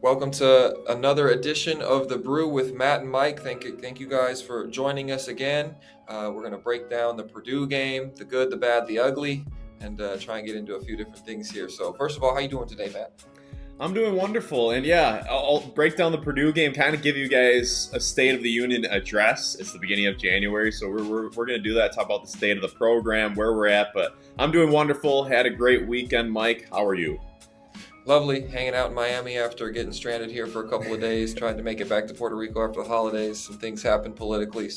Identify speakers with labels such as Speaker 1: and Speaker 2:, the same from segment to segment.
Speaker 1: Welcome to another edition of the Brew with Matt and Mike. Thank you guys for joining us again. We're going to break down the Purdue game, the good, the bad, the ugly, and try and get into a few different things here. So, first of all, how you doing today, Matt?
Speaker 2: I'm doing wonderful, and yeah, I'll break down the Purdue game, kind of give you guys a State of the Union address. It's the beginning of January, so we're going to do that, talk about the state of the program, where we're at, but I'm doing wonderful. Had a great weekend, Mike. How are you?
Speaker 1: Lovely, hanging out in Miami after getting stranded here for a couple of days, trying to make it back to Puerto Rico after the holidays. Some things happened politically,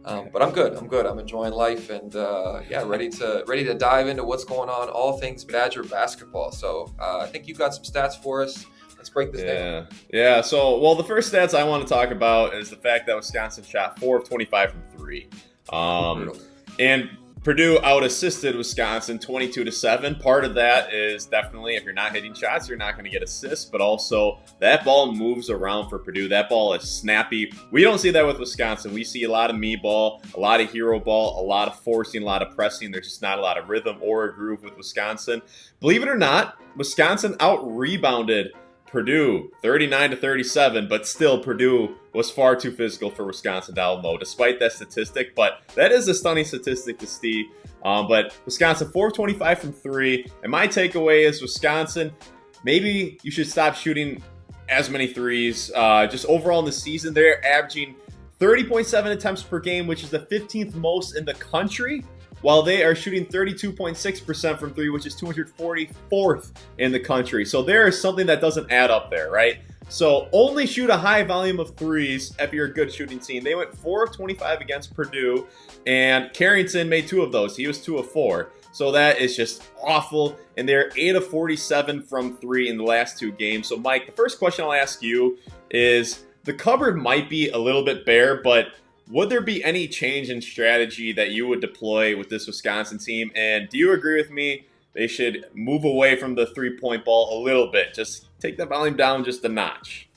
Speaker 1: but I'm good. I'm enjoying life, and ready to dive into what's going on, all things Badger basketball. So I think you got some stats for us. Let's break this down.
Speaker 2: Yeah. So, the first stats I want to talk about is the fact that Wisconsin shot 4 of 25 from three, and Purdue out-assisted Wisconsin 22-7. Part of that is definitely if you're not hitting shots, you're not going to get assists, but also that ball moves around for Purdue. That ball is snappy. We don't see that with Wisconsin. We see a lot of me ball, a lot of hero ball, a lot of forcing, a lot of pressing. There's just not a lot of rhythm or a groove with Wisconsin. Believe it or not, Wisconsin out-rebounded Purdue 39-37, but still Purdue was far too physical for Wisconsin down low, despite that statistic. But that is a stunning statistic to see. But Wisconsin 4 of 25 from three, and my takeaway is Wisconsin, maybe you should stop shooting as many threes. Just overall in the season, they're averaging 30.7 attempts per game, which is the 15th most in the country, while they are shooting 32.6% from three, which is 244th in the country. So there is something that doesn't add up there, right? So only shoot a high volume of threes if you're a good shooting team. They went 4 of 25 against Purdue, and Carrington made 2 of those. He was 2 of 4. So that is just awful. And they're 8 of 47 from three in the last 2 games. So Mike, the first question I'll ask you is, the cupboard might be a little bit bare, but would there be any change in strategy that you would deploy with this Wisconsin team? And do you agree with me? They should move away from the three-point ball a little bit. Just take that volume down just a notch.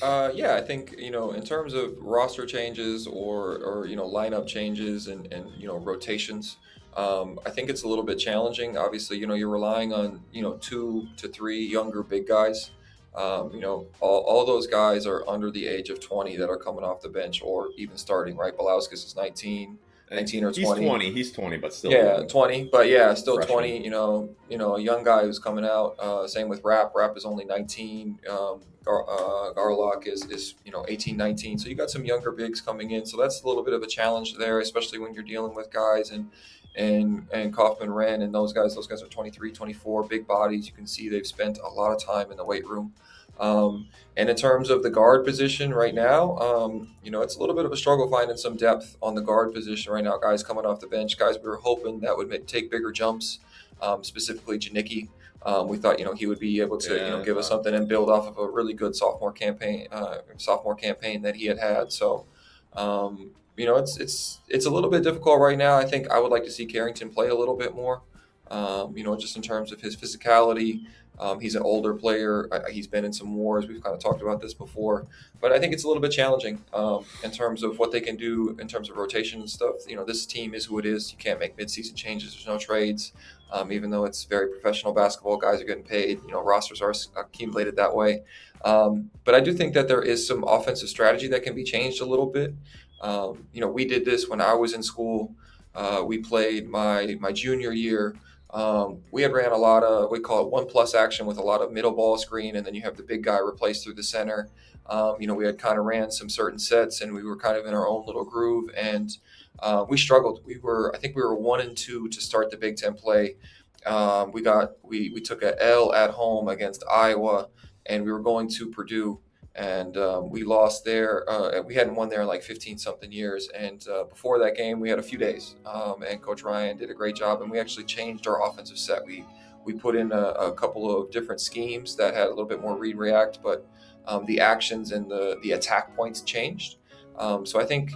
Speaker 1: I think, in terms of roster changes or lineup changes and rotations, I think it's a little bit challenging. Obviously, you're relying on, 2 to 3 younger big guys. All those guys are under the age of 20 that are coming off the bench or even starting, right? Belauskas is 19 or 20.
Speaker 2: He's 20, but still.
Speaker 1: Yeah, 20, but yeah, still
Speaker 2: freshman.
Speaker 1: 20, a young guy who's coming out. Same with Rapp. Rapp is only 19. Garlock is 18, 19. So you got some younger bigs coming in. So that's a little bit of a challenge there, especially when you're dealing with guys and Kaufman, Wren, and those guys are 23, 24, big bodies. You can see they've spent a lot of time in the weight room. And in terms of the guard position right now, it's a little bit of a struggle finding some depth on the guard position right now. Guys coming off the bench, guys we were hoping that would take bigger jumps, specifically Janicki. We thought, he would be able to, give us something and build off of a really good sophomore campaign that he had. So, it's a little bit difficult right now. I think I would like to see Carrington play a little bit more, just in terms of his physicality. He's an older player. He's been in some wars. We've kind of talked about this before. But I think it's a little bit challenging in terms of what they can do in terms of rotation and stuff. This team is who it is. You can't make midseason changes. There's no trades. Even though it's very professional basketball, guys are getting paid. Rosters are accumulated that way. But I do think that there is some offensive strategy that can be changed a little bit. We did this when I was in school. We played my junior year. We had ran a lot of, we call it 1+ action with a lot of middle ball screen, and then you have the big guy replaced through the center. We had kind of ran some certain sets, and we were kind of in our own little groove, and we struggled. I think we were 1-2 to start the Big Ten play. We took a L at home against Iowa, and we were going to Purdue. And we lost there. We hadn't won there in like 15-something years. And before that game, we had a few days. And Coach Ryan did a great job. And we actually changed our offensive set. We put in a couple of different schemes that had a little bit more read-react, but the actions and the attack points changed. So I think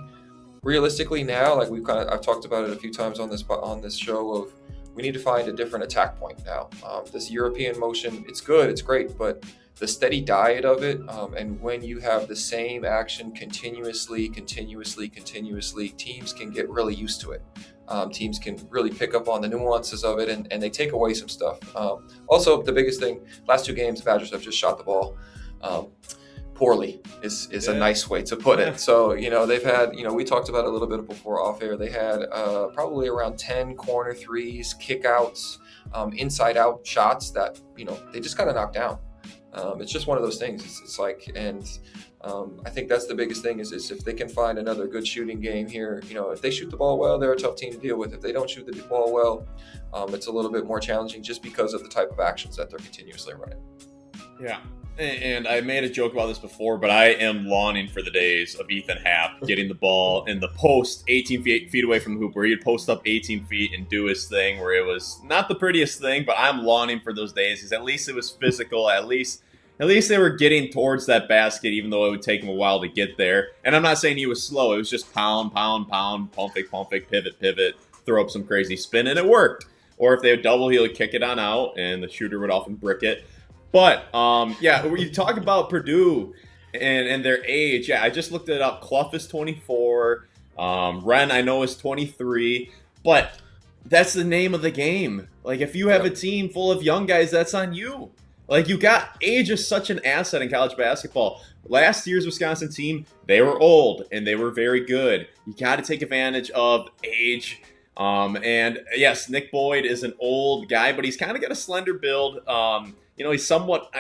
Speaker 1: realistically now, like I've talked about it a few times on this show, of we need to find a different attack point now. This European motion, it's good, it's great, but the steady diet of it, and when you have the same action continuously, teams can get really used to it. Teams can really pick up on the nuances of it, and they take away some stuff. Also, the biggest thing, last 2 games, the Badgers have just shot the ball poorly is a nice way to put it. So, they've had, we talked about it a little bit before off air. They had probably around 10 corner threes, kickouts, inside out shots that, they just got to knock down. It's just one of those things. It's like, and I think that's the biggest thing is if they can find another good shooting game here, if they shoot the ball well, they're a tough team to deal with. If they don't shoot the ball well, it's a little bit more challenging just because of the type of actions that they're continuously running.
Speaker 2: Yeah. And I made a joke about this before, but I am longing for the days of Ethan Happ getting the ball in the post 18 feet away from the hoop, where he'd post up 18 feet and do his thing, where it was not the prettiest thing, but I'm longing for those days because at least it was physical. At least they were getting towards that basket, even though it would take him a while to get there. And I'm not saying he was slow. It was just pound, pump fake, pivot, throw up some crazy spin, and it worked. Or if they would double, he would kick it on out, and the shooter would often brick it. But, when you talk about Purdue and their age, I just looked it up. Clough is 24. Wren, I know, is 23. But that's the name of the game. Like, if you have a team full of young guys, that's on you. Like, age is such an asset in college basketball. Last year's Wisconsin team, they were old, and they were very good. You got to take advantage of age. And, yes, Nick Boyd is an old guy, but he's kind of got a slender build. He's somewhat,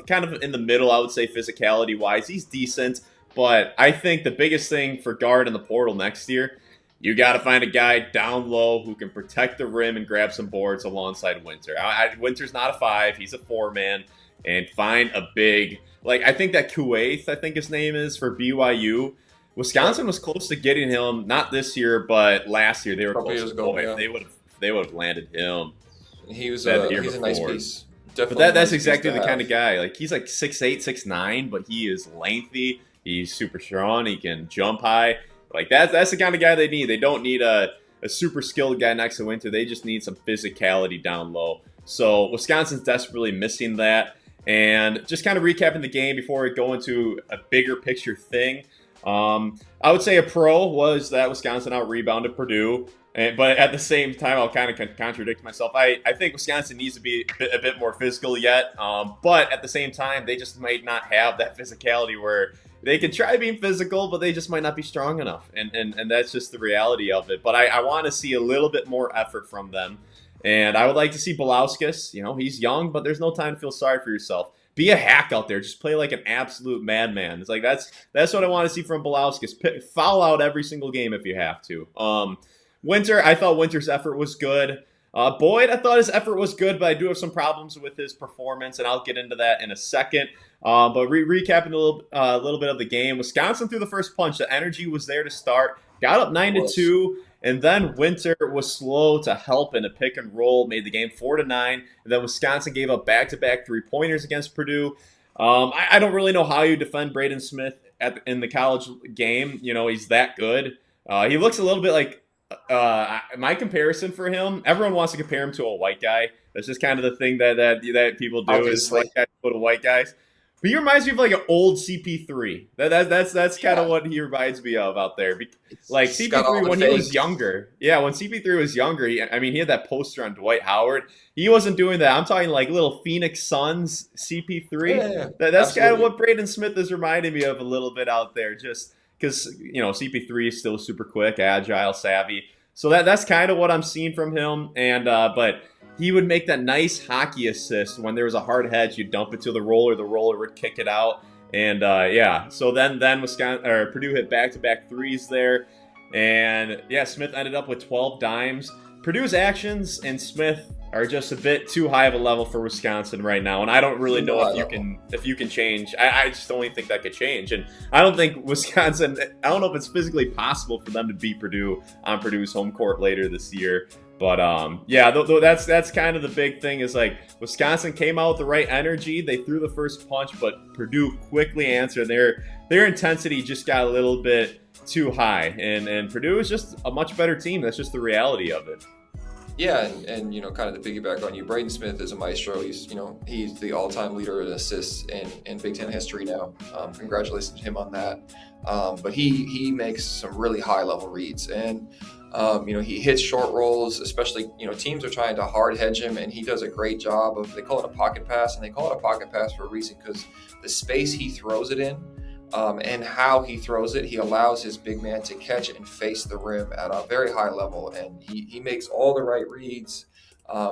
Speaker 2: kind of in the middle, I would say, physicality-wise. He's decent, but I think the biggest thing for Gard in the portal next year, you got to find a guy down low who can protect the rim and grab some boards alongside Winter. Winter's not a 5. He's a 4-man. And find a big, I think that Kuwaith, I think his name is, for BYU. Wisconsin was close to getting him, not this year, but last year. They were close to going. They would have landed him.
Speaker 1: He's a nice piece.
Speaker 2: Definitely, but that's exactly the kind of guy. He's 6'8", 6'9", but he is lengthy. He's super strong. He can jump high. That's the kind of guy they need. They don't need a super skilled guy next to Winter. They just need some physicality down low. So Wisconsin's desperately missing that. And just kind of recapping the game before we go into a bigger picture thing. I would say a pro was that Wisconsin out-rebounded Purdue. But at the same time, I'll kind of contradict myself. I think Wisconsin needs to be a bit more physical yet. But at the same time, they just might not have that physicality where they can try being physical, but they just might not be strong enough. And that's just the reality of it. But I want to see a little bit more effort from them. And I would like to see Belauskas. He's young, but there's no time to feel sorry for yourself. Be a hack out there. Just play like an absolute madman. It's that's what I want to see from Belauskas. Foul out every single game if you have to. Winter, I thought Winter's effort was good. Boyd, I thought his effort was good, but I do have some problems with his performance, and I'll get into that in a second. But recapping a little bit of the game, Wisconsin threw the first punch. The energy was there to start. Got up 9-2, and then Winter was slow to help in a pick and roll, made the game 4-9. And then Wisconsin gave up back-to-back three-pointers against Purdue. I don't really know how you defend Braden Smith in the college game. He's that good. He looks a little bit like. My comparison for him, everyone wants to compare him to a white guy. That's just kind of the thing that people do.
Speaker 1: Obviously.
Speaker 2: Is white guys go to white guys. But he reminds me of an old CP3. That's kind of what he reminds me of out there. CP3 when he was younger. Yeah, when CP3 was younger, he had that poster on Dwight Howard. He wasn't doing that. I'm talking little Phoenix Suns CP3.
Speaker 1: Yeah,
Speaker 2: that's kind of what Braden Smith is reminding me of a little bit out there. Just because CP3 is still super quick, agile, savvy. So that's kind of what I'm seeing from him. And but he would make that nice hockey assist when there was a hard hedge. You dump it to the roller would kick it out. And so then Purdue hit back-to-back threes there. And Smith ended up with 12 dimes. Purdue's actions and Smith are just a bit too high of a level for Wisconsin right now, and I don't really know if you can change. I just don't think that could change, and I don't think Wisconsin. I don't know if it's physically possible for them to beat Purdue on Purdue's home court later this year. But that's kind of the big thing is Wisconsin came out with the right energy. They threw the first punch, but Purdue quickly answered. Their intensity just got a little bit too high, and Purdue is just a much better team. That's just the reality of it.
Speaker 1: Yeah, and kind of to piggyback on you, Braden Smith is a maestro. He's the all-time leader in assists in Big Ten history now. Congratulations to him on that. But he makes some really high-level reads, and he hits short rolls, especially teams are trying to hard hedge him, and he does a great job of. They call it a pocket pass, and they call it a pocket pass for a reason because the space he throws it in. And how he throws it, he allows his big man to catch and face the rim at a very high level, and he makes all the right reads.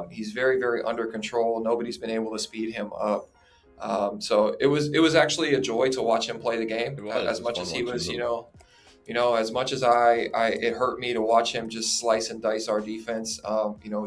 Speaker 1: He's very, very under control. Nobody's been able to speed him up. So it was actually a joy to watch him play the game. As much as he was, as much as it hurt me to watch him just slice and dice our defense.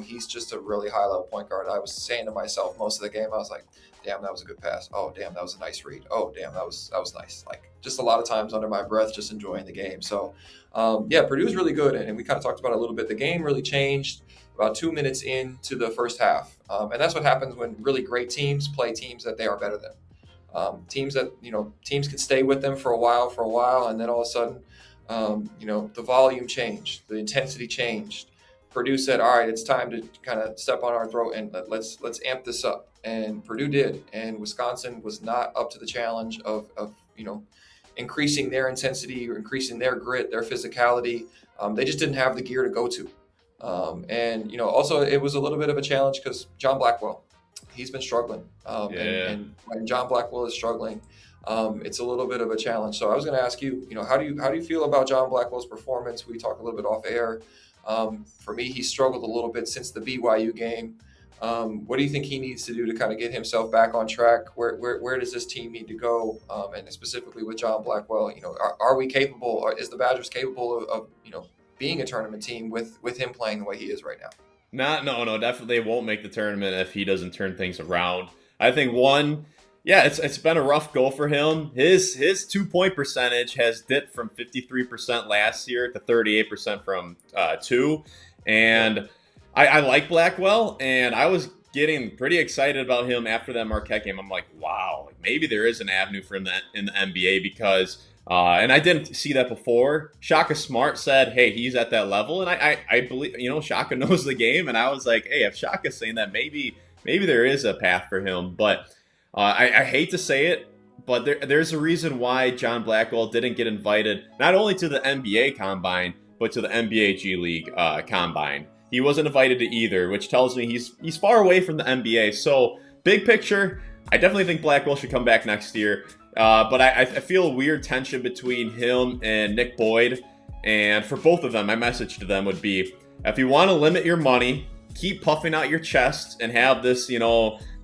Speaker 1: He's just a really high level point guard. I was saying to myself most of the game, I was like, damn, that was a good pass. Oh, damn, that was a nice read. Oh, damn, that was nice. Like, just a lot of times under my breath, just enjoying the game. So, Purdue's really good, and we kind of talked about it a little bit. The game really changed about 2 minutes into the first half, and that's what happens when really great teams play teams that they are better than. Teams can stay with them for a while, and then all of a sudden, the volume changed, the intensity changed. Purdue said, all right, it's time to kind of step on our throat and let's amp this up. And Purdue did. And Wisconsin was not up to the challenge of increasing their intensity or increasing their grit, their physicality. They just didn't have the gear to go to. Also it was a little bit of a challenge because John Blackwell, he's been struggling. And when John Blackwell is struggling, it's a little bit of a challenge. So I was going to ask you, how do you feel about John Blackwell's performance? We talked a little bit off air. For me, he struggled a little bit since the BYU game. What do you think he needs to do to kind of get himself back on track? Where does this team need to go? And specifically with John Blackwell, are we capable, or is the Badgers capable of being a tournament team with him playing the way he is right now?
Speaker 2: No, definitely won't make the tournament if he doesn't turn things around. I think it's been a rough go for him. His 2-point percentage has dipped from 53% last year to 38% from 2. And I like Blackwell, and I was getting pretty excited about him after that Marquette game. I'm like, wow, maybe there is an avenue for him in the NBA because, and I didn't see that before. Shaka Smart said, hey, he's at that level. And I believe, Shaka knows the game. And I was like, hey, if Shaka's saying that, maybe there is a path for him. But I hate to say it, but there's a reason why John Blackwell didn't get invited not only to the NBA Combine, but to the NBA G League Combine. He wasn't invited to either, which tells me he's far away from the NBA. So, big picture, I definitely think Blackwell should come back next year. But I feel a weird tension between him and Nick Boyd. And for both of them, my message to them would be, if you want to limit your money, keep puffing out your chest and have this,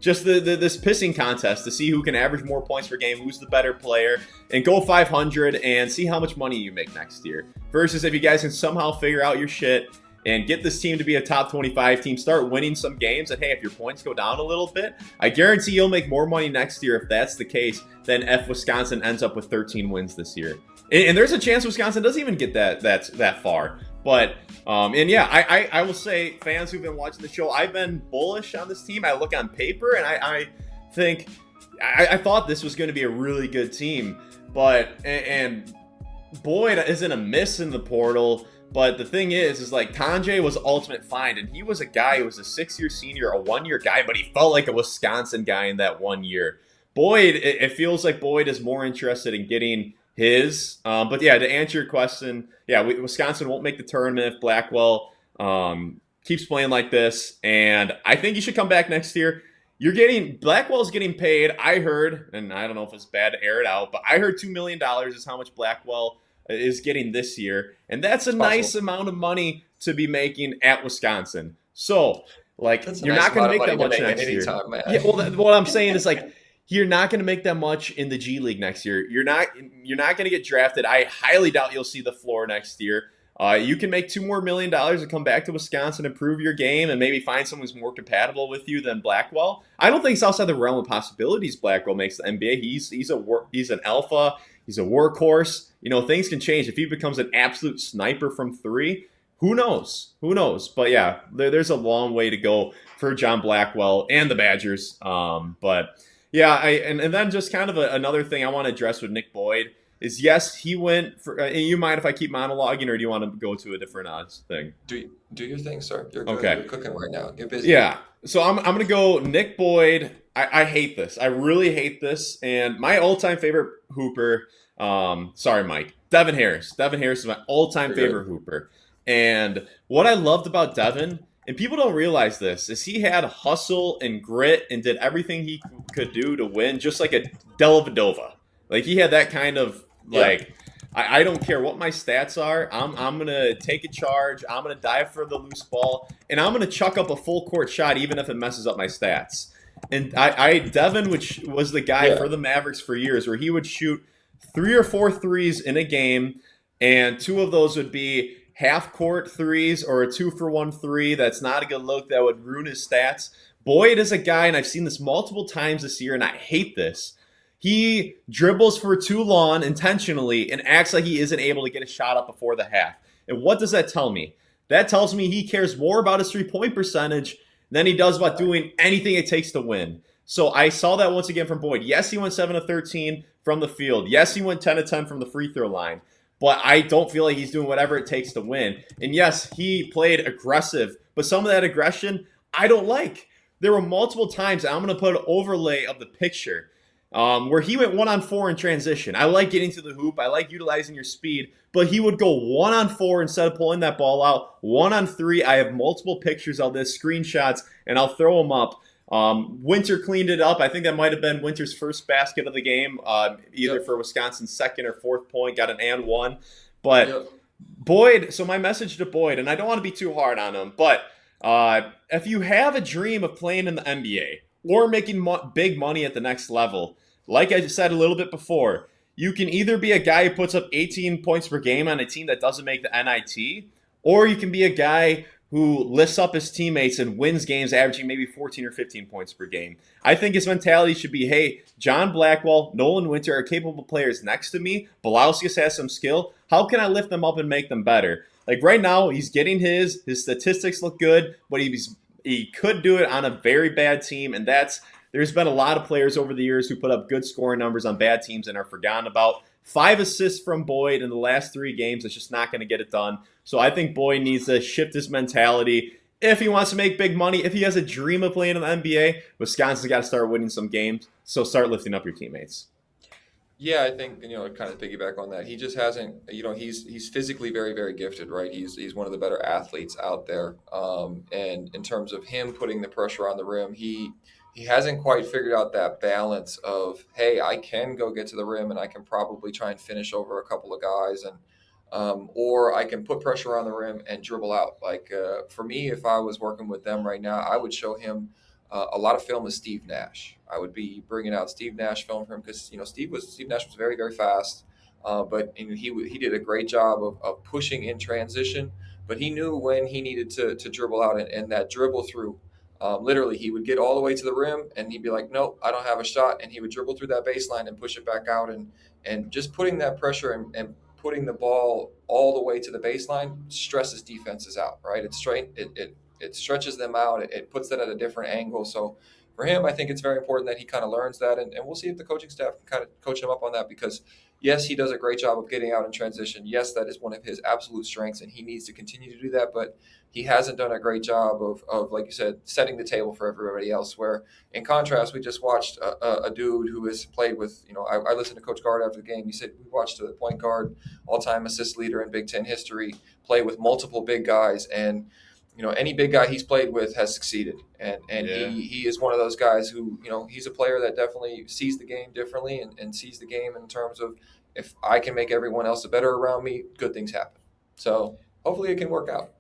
Speaker 2: just this pissing contest to see who can average more points per game, who's the better player, and go 500 and see how much money you make next year. Versus if you guys can somehow figure out your shit and get this team to be a top 25 team, start winning some games, and hey, if your points go down a little bit, I guarantee you'll make more money next year if that's the case than if Wisconsin ends up with 13 wins this year. And there's a chance Wisconsin doesn't even get that far. But, I will say, fans who've been watching the show, I've been bullish on this team. I look on paper, and I think, I thought this was going to be a really good team. And Boyd isn't a miss in the portal. But the thing is like Tanjay was ultimate find, and he was a guy who was a 6-year senior, a 1-year guy, but he felt like a Wisconsin guy in that 1 year. Boyd, it feels like Boyd is more interested in getting his. But yeah, to answer your question, Wisconsin won't make the tournament if Blackwell keeps playing like this, and I think he should come back next year. Blackwell's getting paid, I heard, and I don't know if it's bad to air it out, but I heard $2 million is how much Blackwell is getting this year, and that's a nice amount of money to be making at Wisconsin. So, you're not going to make that much next year. Yeah, well, what I'm saying is you're not going to make that much in the G League next year. You're not going to get drafted. I highly doubt you'll see the floor next year. You can make $2 more million and come back to Wisconsin, improve your game, and maybe find someone who's more compatible with you than Blackwell. I don't think it's outside the realm of possibilities Blackwell makes the NBA. He's an alpha. He's a workhorse. Things can change. If he becomes an absolute sniper from 3, who knows? But yeah, there's a long way to go for John Blackwell and the Badgers. But yeah, and then just kind of another thing I want to address with Nick Boyd. is yes, he went for. You mind if I keep monologuing, or do you want to go to a different thing?
Speaker 1: Do your thing, sir. You're good.
Speaker 2: Okay.
Speaker 1: You're cooking right now. Get busy.
Speaker 2: Yeah. So I'm gonna go Nick Boyd. I hate this. I really hate this. And my all-time favorite hooper. Sorry, Mike. Devin Harris. Devin Harris is my all-time
Speaker 1: You're
Speaker 2: favorite hooper. And what I loved about Devin, and people don't realize this, is he had hustle and grit and did everything he could do to win, just like a Dellavedova. Like he had that kind of like. I don't care what my stats are. I'm gonna take a charge. I'm gonna dive for the loose ball, and I'm gonna chuck up a full court shot, even if it messes up my stats. And Devin, which was the guy for the Mavericks for years, where he would shoot 3 or 4 threes in a game, and 2 of those would be half court threes or a 2-for-1 3. That's not a good look. That would ruin his stats. Boyd is a guy, and I've seen this multiple times this year, and I hate this. He dribbles for too long intentionally and acts like he isn't able to get a shot up before the half. And what does that tell me? That tells me he cares more about his three-point percentage than he does about doing anything it takes to win. So I saw that once again from Boyd. Yes, he went 7 of 13 from the field. Yes, he went 10 of 10 from the free throw line. But I don't feel like he's doing whatever it takes to win. And yes, he played aggressive. But some of that aggression, I don't like. There were multiple times, I'm going to put an overlay of the picture, where he went 1-on-4 in transition. I like getting to the hoop. I like utilizing your speed. But he would go 1-on-4 instead of pulling that ball out. 1-on-3. I have multiple pictures of this, screenshots, and I'll throw them up. Winter cleaned it up. I think that might have been Winter's first basket of the game, either for Wisconsin's second or fourth point. Got an and one. But Boyd, so my message to Boyd, and I don't want to be too hard on him, but if you have a dream of playing in the NBA or making big money at the next level, like I said a little bit before, you can either be a guy who puts up 18 points per game on a team that doesn't make the NIT, or you can be a guy who lifts up his teammates and wins games averaging maybe 14 or 15 points per game. I think his mentality should be, hey, John Blackwell, Nolan Winter are capable players next to me. Balauskas has some skill. How can I lift them up and make them better? Like right now, he's getting his statistics look good, but he could do it on a very bad team, and there's been a lot of players over the years who put up good scoring numbers on bad teams and are forgotten about. 5 assists from Boyd in the last 3 games. It's just not going to get it done. So I think Boyd needs to shift his mentality. If he wants to make big money, if he has a dream of playing in the NBA, Wisconsin's got to start winning some games. So start lifting up your teammates.
Speaker 1: Yeah, I think, kind of piggyback on that. He just hasn't, he's physically very, very gifted, right? He's one of the better athletes out there. And in terms of him putting the pressure on the rim, he hasn't quite figured out that balance of, hey, I can go get to the rim and I can probably try and finish over a couple of guys, and or I can put pressure on the rim and dribble out. Like for me, if I was working with them right now, I would show him a lot of film of Steve Nash. I would be bringing out Steve Nash film for him because Steve Nash was very, very fast, but he did a great job of pushing in transition. But he knew when he needed to dribble out, and that dribble through. Literally, he would get all the way to the rim, and he'd be like, "Nope, I don't have a shot," and he would dribble through that baseline and push it back out, and just putting that pressure and putting the ball all the way to the baseline stresses defenses out, right? It stretches them out. It puts that at a different angle. So for him, I think it's very important that he kind of learns that, and we'll see if the coaching staff can kind of coach him up on that, because yes, he does a great job of getting out in transition. Yes, that is one of his absolute strengths, and he needs to continue to do that, but he hasn't done a great job of like you said, setting the table for everybody else, where in contrast, we just watched a dude who has played with, I listened to Coach Gard after the game. He said, we watched a point guard, all-time assist leader in Big Ten history, play with multiple big guys, and any big guy he's played with has succeeded. And yeah. he is one of those guys who, he's a player that definitely sees the game differently and sees the game in terms of, if I can make everyone else better around me, good things happen. So hopefully it can work out.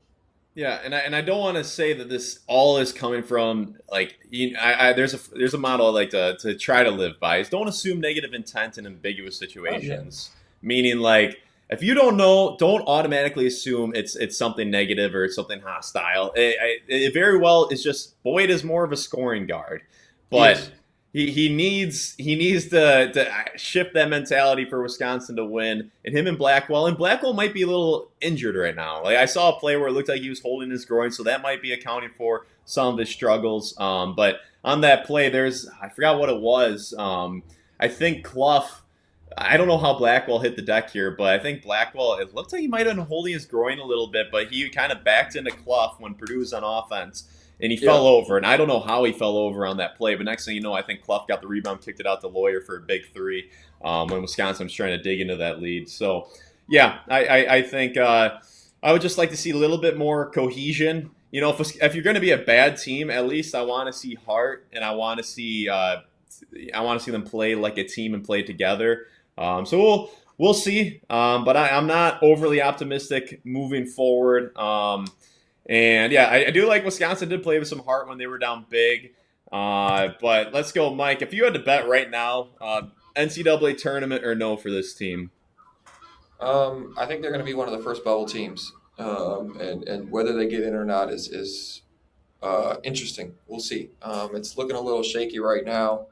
Speaker 2: Yeah, and I don't want to say that this all is coming from, like, there's a model I like to try to live by, is don't assume negative intent in ambiguous situations. Oh, yeah. Meaning, like, if you don't know, don't automatically assume it's something negative or it's something hostile. It very well is just, Boyd is more of a scoring guard, but yes. He needs to shift that mentality for Wisconsin to win. And him and Blackwell might be a little injured right now. Like, I saw a play where it looked like he was holding his groin, so that might be accounting for some of his struggles. But on that play, I forgot what it was. I think Clough I don't know how Blackwell hit the deck here, but I think Blackwell, it looked like he might have been holding his groin a little bit, but he kind of backed into Clough when Purdue was on offense, and he
Speaker 1: Yeah.
Speaker 2: fell over. And I don't know how he fell over on that play, but next thing you know, I think Clough got the rebound, kicked it out to Lawyer for a big three when Wisconsin was trying to dig into that lead. So, yeah, I think I would just like to see a little bit more cohesion. If you're going to be a bad team, at least I want to see heart, and I want to see them play like a team and play together. So we'll see. But I'm not overly optimistic moving forward. And yeah, I do like Wisconsin did play with some heart when they were down big. But let's go, Mike. If you had to bet right now, NCAA tournament or no for this team?
Speaker 1: I think they're going to be one of the first bubble teams, and whether they get in or not is interesting. We'll see. It's looking a little shaky right now.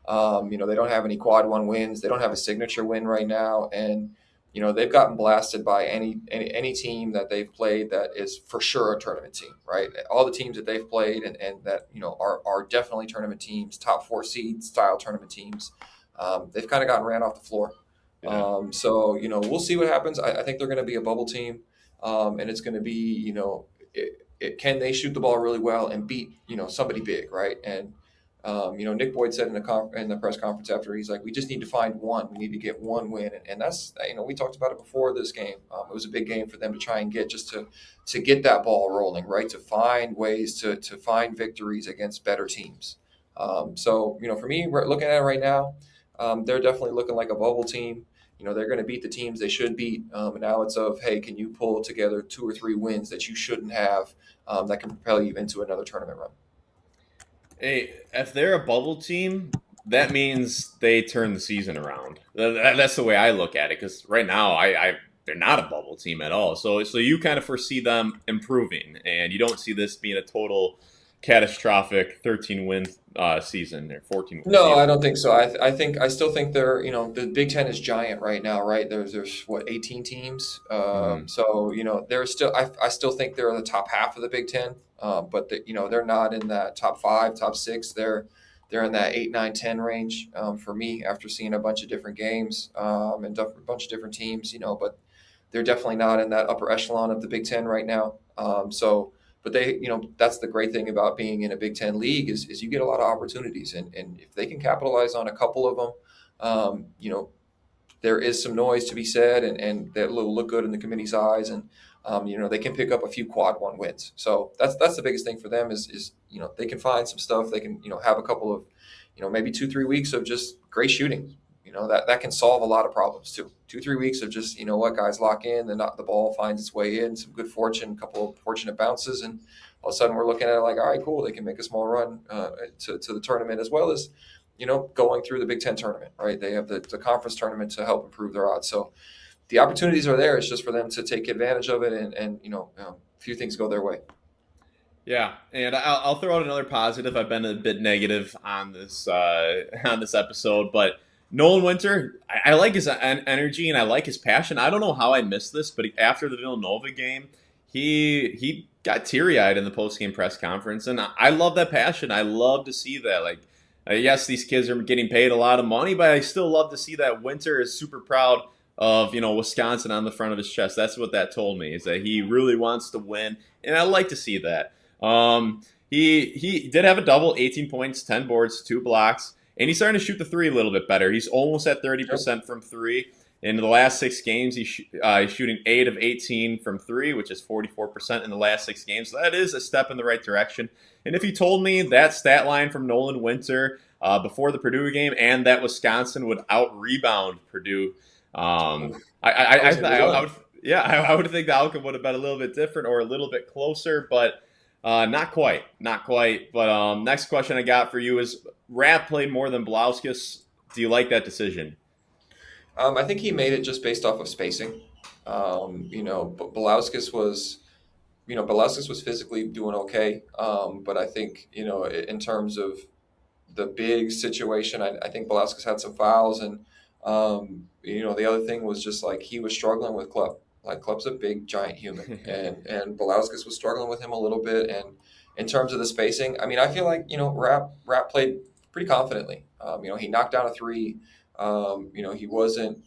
Speaker 1: They don't have any quad one wins. They don't have a signature win right now, and they've gotten blasted by any team that they've played that is for sure a tournament team, right? All the teams that they've played and that are definitely tournament teams, top four seed style tournament teams. They've kind of gotten ran off the floor.
Speaker 2: Yeah.
Speaker 1: So we'll see what happens. I think they're going to be a bubble team, and it's going to be can they shoot the ball really well and beat somebody big, right? And Nick Boyd said in the press conference after, he's like, we just need to find one. We need to get one win, and that's we talked about it before this game. It was a big game for them to try and get to get that ball rolling, right? To find ways to find victories against better teams. So for me, we're looking at it right now. They're definitely looking like a bubble team. They're going to beat the teams they should beat. And now it's hey, can you pull together 2 or 3 wins that you shouldn't have that can propel you into another tournament run?
Speaker 2: Hey, if they're a bubble team, that means they turn the season around. That's the way I look at it. Because right now, they're not a bubble team at all. So you kind of foresee them improving, and you don't see this being a total catastrophic 13-win season or 14-win
Speaker 1: No, I
Speaker 2: season.
Speaker 1: don't think so. I still think they're the Big Ten is giant right now, right? There's what 18 teams.
Speaker 2: Hmm.
Speaker 1: So there's still I still think they're in the top half of the Big Ten. But they're not in that top 5, top 6. They're in that 8, 9, 10 range for me after seeing a bunch of different games and a bunch of different teams. But they're definitely not in that upper echelon of the Big Ten right now. But they, that's the great thing about being in a Big Ten league is you get a lot of opportunities, and if they can capitalize on a couple of them, there is some noise to be said, and that will look good in the committee's eyes, and they can pick up a few quad one wins. So that's the biggest thing for them is they can find some stuff. They can have a couple of maybe 2-3 weeks of just great shooting. That can solve a lot of problems too. 2-3 weeks of just guys lock in, the ball finds its way in, some good fortune, a couple of fortunate bounces, and all of a sudden we're looking at it like, all right, cool, they can make a small run to the tournament as well as going through the Big Ten tournament, right? They have the conference tournament to help improve their odds. So the opportunities are there. It's just for them to take advantage of it, and a few things go their way.
Speaker 2: Yeah, and I'll throw out another positive. I've been a bit negative on this on this episode, but Nolan Winter, I like his energy and I like his passion. I don't know how I missed this, but after the Villanova game, he got teary eyed in the post game press conference, and I love that passion. I love to see that. Like, yes, these kids are getting paid a lot of money, but I still love to see that Winter is super proud of Wisconsin on the front of his chest. That's what that told me, is that he really wants to win, and I like to see that. He did have a double, 18 points, 10 boards, 2 blocks, and he's starting to shoot the three a little bit better. He's almost at 30% from three. In the last 6 games, he's shooting 8 of 18 from three, which is 44% in the last 6 games. So that is a step in the right direction. And if you told me that stat line from Nolan Winter before the Purdue game and that Wisconsin would out-rebound Purdue, I would, yeah, I would think the outcome would have been a little bit different or a little bit closer, but not quite. But next question I got for you is, Rapp played more than Blauskas. Do you like that decision?
Speaker 1: I think he made it just based off of spacing. But Belauskas was physically doing okay. But I think, in terms of the big situation, I think Belauskas had some fouls. And, the other thing was just like he was struggling with Club. Like Club's a big, giant human. And Belauskas was struggling with him a little bit. And in terms of the spacing, I mean, I feel like, Rapp played pretty confidently. He knocked down a three. He wasn't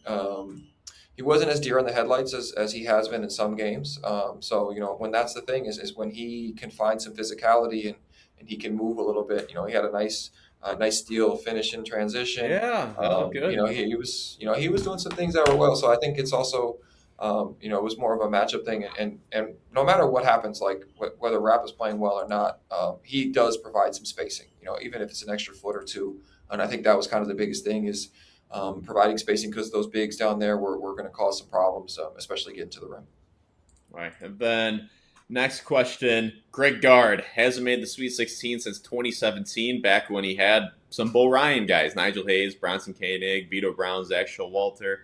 Speaker 1: as deer in the headlights as he has been in some games. So when that's the thing is when he can find some physicality and he can move a little bit. He had a nice steal finish in transition.
Speaker 2: Yeah, oh, good.
Speaker 1: He was doing some things that were well. So I think it's also it was more of a matchup thing. And no matter what happens, like whether Rapp is playing well or not, he does provide some spacing. Even if it's an extra foot or two. And I think that was kind of the biggest thing is providing spacing because those bigs down there were going to cause some problems, especially getting to the rim.
Speaker 2: All right, and then next question. Greg Gard hasn't made the Sweet 16 since 2017, back when he had some Bo Ryan guys, Nigel Hayes, Bronson Koenig, Vito Brown, Zach Showalter.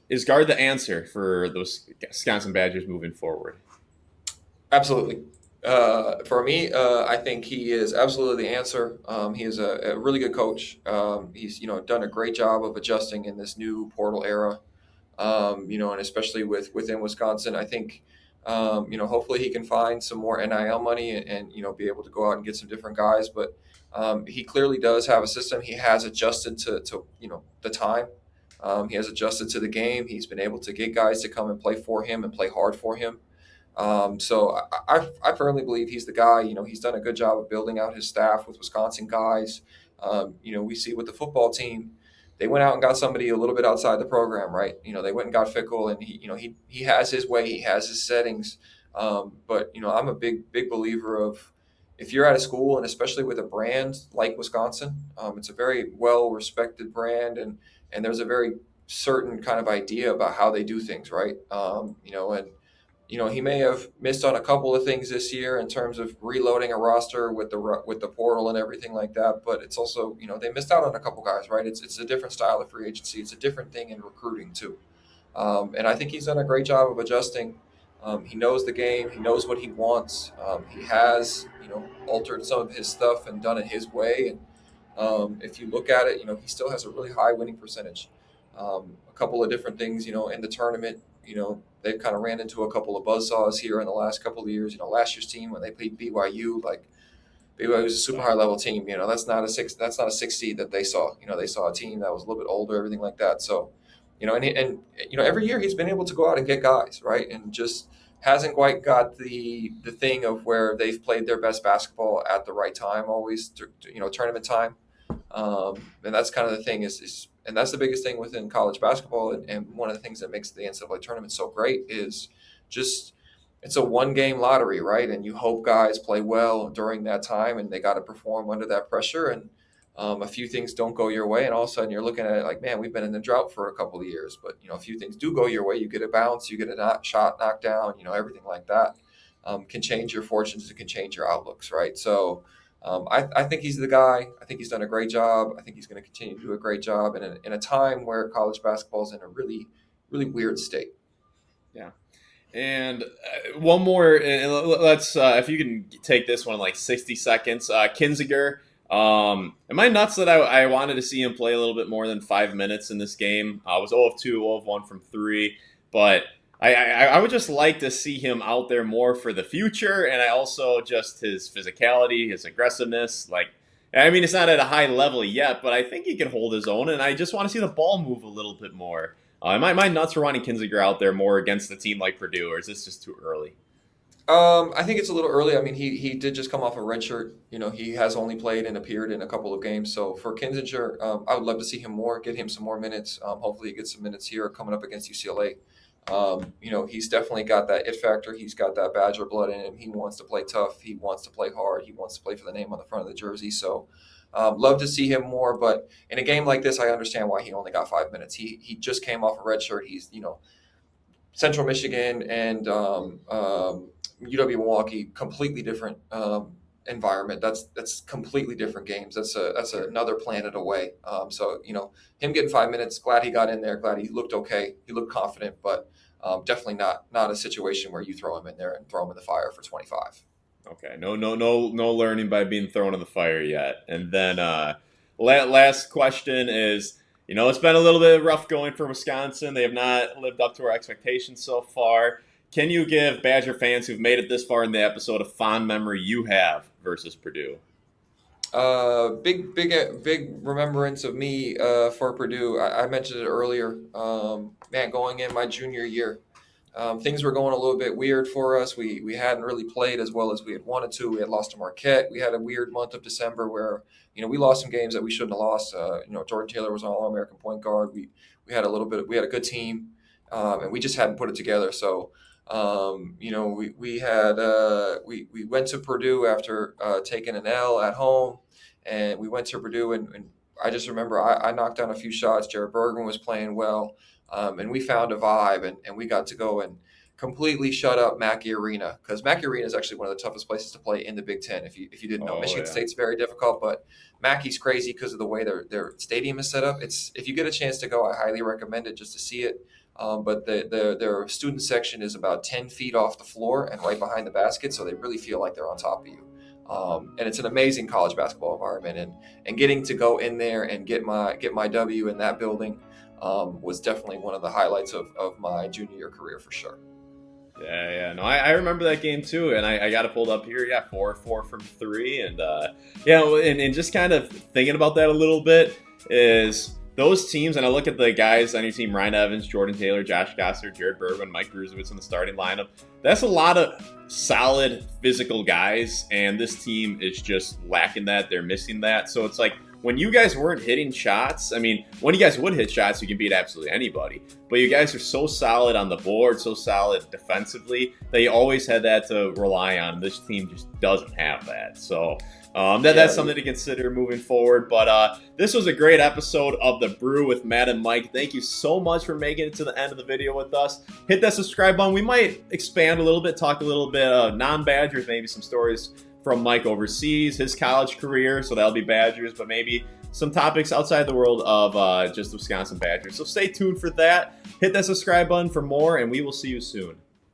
Speaker 2: Is Gard the answer for those Wisconsin Badgers moving forward?
Speaker 1: Absolutely. For me, I think he is absolutely the answer. He is a really good coach. He's done a great job of adjusting in this new portal era. And especially within Wisconsin, I think hopefully he can find some more NIL money and be able to go out and get some different guys. But he clearly does have a system. He has adjusted to the time. He has adjusted to the game. He's been able to get guys to come and play for him and play hard for him. So I firmly believe he's the guy. He's done a good job of building out his staff with Wisconsin guys. We see with the football team, they went out and got somebody a little bit outside the program, right? They went and got Fickle, and he has his way, he has his settings. But I'm a big believer of if you're at a school, and especially with a brand like Wisconsin, it's a very well respected brand, and there's a very certain kind of idea about how they do things, right? He may have missed on a couple of things this year in terms of reloading a roster with the portal and everything like that. But it's also, they missed out on a couple guys, right? It's a different style of free agency. It's a different thing in recruiting too. And I think he's done a great job of adjusting. He knows the game. He knows what he wants. He has, altered some of his stuff and done it his way. And if you look at it, he still has a really high winning percentage. A couple of different things, in the tournament, they've kind of ran into a couple of buzzsaws here in the last couple of years. Last year's team when they played BYU, like BYU was a super high level team. That's not a six seed that they saw. They saw a team that was a little bit older, everything like that. So, and every year he's been able to go out and get guys, right, and just hasn't quite got the thing of where they've played their best basketball at the right time, always, tournament time. And that's kind of the thing and that's the biggest thing within college basketball. And one of the things that makes the NCAA tournament so great is just it's a one game lottery, right? And you hope guys play well during that time and they got to perform under that pressure. And a few things don't go your way. And all of a sudden you're looking at it like, man, we've been in the drought for a couple of years, but a few things do go your way. You get a bounce, you get a shot knocked down, everything like that can change your fortunes. It can change your outlooks, right? So, I think he's the guy. I think he's done a great job. I think he's going to continue to do a great job in a time where college basketball is in a really, really weird state.
Speaker 2: Yeah. And one more, and let's, if you can take this one in like 60 seconds. Kinziger, am I nuts that I wanted to see him play a little bit more than 5 minutes in this game? I was 0 of 2, 0 of 1 from 3, but I would just like to see him out there more for the future, and I also just his physicality, his aggressiveness. It's not at a high level yet, but I think he can hold his own, and I just want to see the ball move a little bit more. Am I nuts for wanting Kinziger out there more against a team like Purdue, or is this just too early?
Speaker 1: I think it's a little early. I mean, he did just come off a red shirt. He has only played and appeared in a couple of games. So for Kinziger, I would love to see him more, get him some more minutes. Hopefully he gets some minutes here coming up against UCLA. He's definitely got that it factor. He's got that Badger blood in him. He wants to play tough. He wants to play hard. He wants to play for the name on the front of the jersey. So love to see him more. But in a game like this, I understand why he only got 5 minutes. He just came off a red shirt. He's, Central Michigan and UW Milwaukee, completely different environment. That's completely different games. That's another planet away. So him getting 5 minutes, glad he got in there, glad he looked okay. He looked confident, but definitely not a situation where you throw him in there and throw him in the fire for 25.
Speaker 2: Okay, no learning by being thrown in the fire yet. And then last question is, it's been a little bit rough going for Wisconsin. They have not lived up to our expectations so far. Can you give Badger fans who've made it this far in the episode a fond memory you have versus Purdue?
Speaker 1: Big remembrance of me for Purdue. I mentioned it earlier. Man, going in my junior year, things were going a little bit weird for us. We hadn't really played as well as we had wanted to. We had lost to Marquette. We had a weird month of December where we lost some games that we shouldn't have lost. Jordan Taylor was an All-American point guard. We had a little bit. We had a good team, and we just hadn't put it together. So. We went to Purdue after taking an L at home, and we went to Purdue, and I just remember I knocked down a few shots. Jared Bergman was playing well, and we found a vibe, and we got to go and completely shut up Mackey Arena, because Mackey Arena is actually one of the toughest places to play in the Big Ten. If you didn't know,
Speaker 2: Oh
Speaker 1: Michigan
Speaker 2: yeah.
Speaker 1: State's very difficult, but Mackey's crazy because of the way their stadium is set up. If you get a chance to go, I highly recommend it just to see it. But their student section is about 10 feet off the floor and right behind the basket, so they really feel like they're on top of you. And it's an amazing college basketball environment, and getting to go in there and get my W in that building was definitely one of the highlights of my junior year career for sure.
Speaker 2: Yeah. No, I remember that game too, and I got it pulled up here. Yeah, 4 from 3, and and just kind of thinking about that a little bit is those teams, and I look at the guys on your team: Ryan Evans, Jordan Taylor, Josh Gosser, Jared Bergman, Mike Bruzewitz in the starting lineup. That's a lot of solid physical guys, and this team is just lacking that. They're missing that. So it's like, when you guys weren't hitting shots, I mean, when you guys would hit shots, you can beat absolutely anybody. But you guys are so solid on the board, so solid defensively, that you always had that to rely on. This team just doesn't have that. So that's something to consider moving forward. But this was a great episode of The Brew with Matt and Mike. Thank you so much for making it to the end of the video with us. Hit that subscribe button. We might expand a little bit, talk a little bit of non-Badgers, maybe some stories from Mike overseas, his college career, so that'll be Badgers, but maybe some topics outside the world of just Wisconsin Badgers. So stay tuned for that. Hit that subscribe button for more, and we will see you soon.